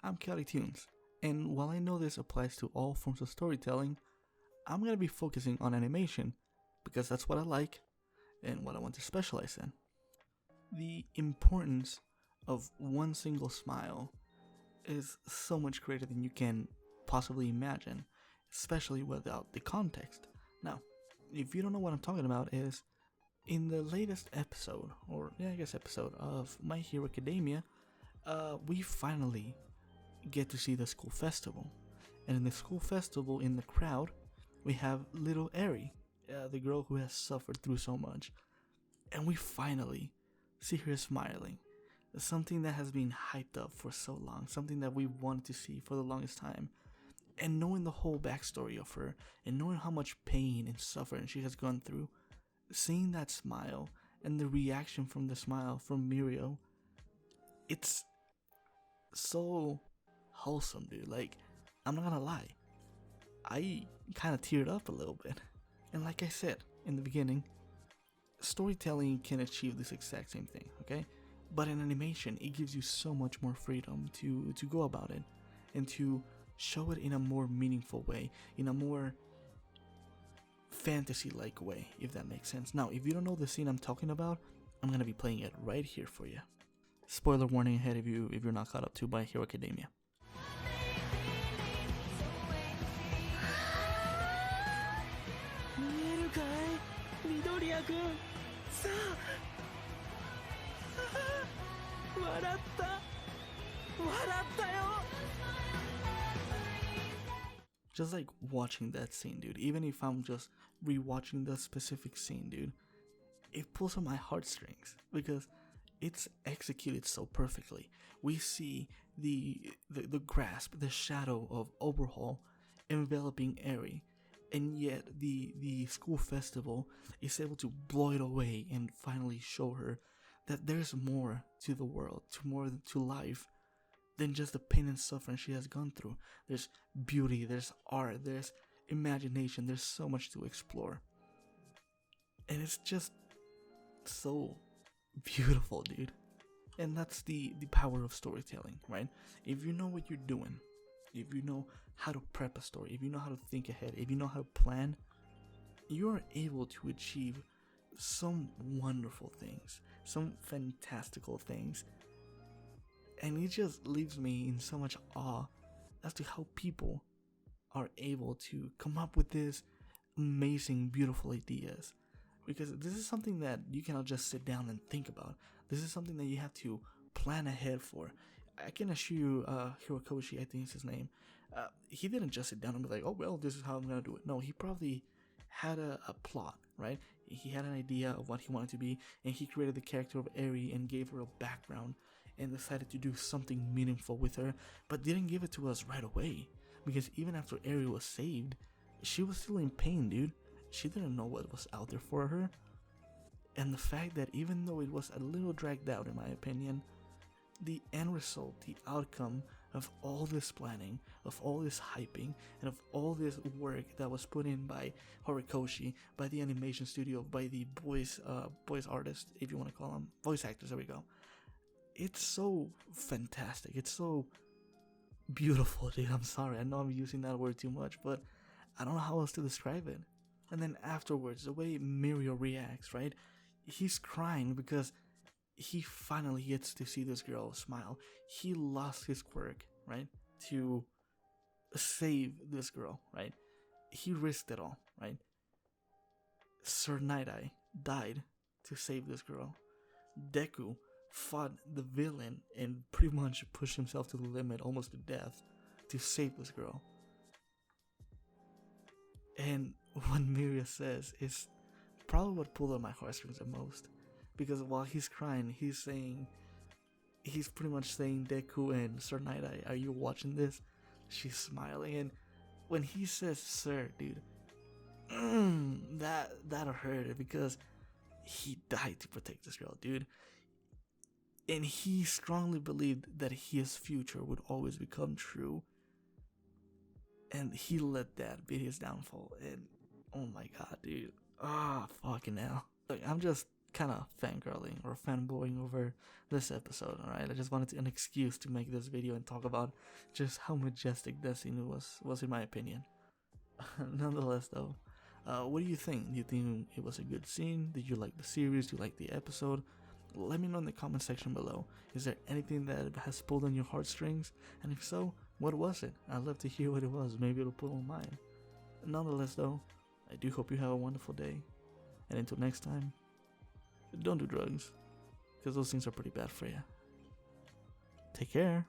I'm Chaotic Tunes, and while I know this applies to all forms of storytelling, I'm gonna be focusing on animation because that's what I like and what I want to specialize in. The importance of one single smile is so much greater than you can possibly imagine, especially without the context. Now, if you don't know what I'm talking about, is in the latest episode, or yeah, I guess episode of My Hero Academia, we finally get to see the school festival. And in the school festival, in the crowd, we have little Eri, the girl who has suffered through so much. And we finally see her smiling. Something that has been hyped up for so long, something that we wanted to see for the longest time. And knowing the whole backstory of her, and knowing how much pain and suffering she has gone through, seeing that smile and the reaction from the smile from Mirio, it's so wholesome, dude. Like, I'm not gonna lie, I kind of teared up a little bit. And like I said in the beginning, storytelling can achieve this exact same thing, okay? But in animation, it gives you so much more freedom to go about it and to show it in a more meaningful way, in a more fantasy-like way, if that makes sense. Now, if you don't know the scene I'm talking about, I'm gonna be playing it right here for you. Spoiler warning ahead if you're not caught up to My Hero Academia. 見えるかい緑谷くんさあ笑った笑ったよ Just like watching that scene, dude, even if I'm just rewatching the specific scene, dude, it pulls on my heartstrings because it's executed so perfectly. We see the grasp, the shadow of Oberhall enveloping Eri, and yet the school festival is able to blow it away and finally show her that there's more to the world, to life than just the pain and suffering she has gone through. There's beauty, there's art, there's imagination, there's so much to explore. And it's just so beautiful, dude. And that's the power of storytelling, right? If you know what you're doing, if you know how to prep a story, if you know how to think ahead, if you know how to plan, you are able to achieve some wonderful things, some fantastical things. And it just leaves me in so much awe as to how people are able to come up with these amazing, beautiful ideas. Because this is something that you cannot just sit down and think about. This is something that you have to plan ahead for. I can assure you, Hirokoshi, I think is his name, he didn't just sit down and be like, oh, well, this is how I'm going to do it. No, he probably had a plot, right? He had an idea of what he wanted to be, and he created the character of Eri and gave her a background and decided to do something meaningful with her, but didn't give it to us right away. Because even after Eri was saved, she was still in pain, dude. She didn't know what was out there for her. And the fact that even though it was a little dragged out, in my opinion, the end result, the outcome of all this planning, of all this hyping, and of all this work that was put in by Horikoshi, by the animation studio, by the voice artists, if you want to call them, voice actors, there we go. It's so fantastic. It's so beautiful, dude. I'm sorry. I know I'm using that word too much, but I don't know how else to describe it. And then afterwards, the way Mirio reacts, right? He's crying because he finally gets to see this girl smile. He lost his quirk, right? To save this girl, right? He risked it all, right? Sir Night-Eye died to save this girl. Deku fought the villain and pretty much pushed himself to the limit, almost to death, to save this girl. And what Miria says is probably what pulled on my heartstrings the most, because while he's crying, he's pretty much saying, Deku and Sir Night-Eye, are you watching this? She's smiling, and when he says sir, dude, that hurt, because he died to protect this girl, dude. And he strongly believed that his future would always become true. And he let that be his downfall. And oh my god, dude. Ah, fucking hell. Like, I'm just kind of fangirling or fanboying over this episode, alright? I just wanted an excuse to make this video and talk about just how majestic that scene was in my opinion. Nonetheless, though, what do you think? Do you think it was a good scene? Did you like the series? Do you like the episode? Let me know in the comment section below. Is there anything that has pulled on your heartstrings? And if so, what was it? I'd love to hear what it was. Maybe it'll pull on mine. Nonetheless, though, I do hope you have a wonderful day. And until next time, don't do drugs, because those things are pretty bad for you. Take care.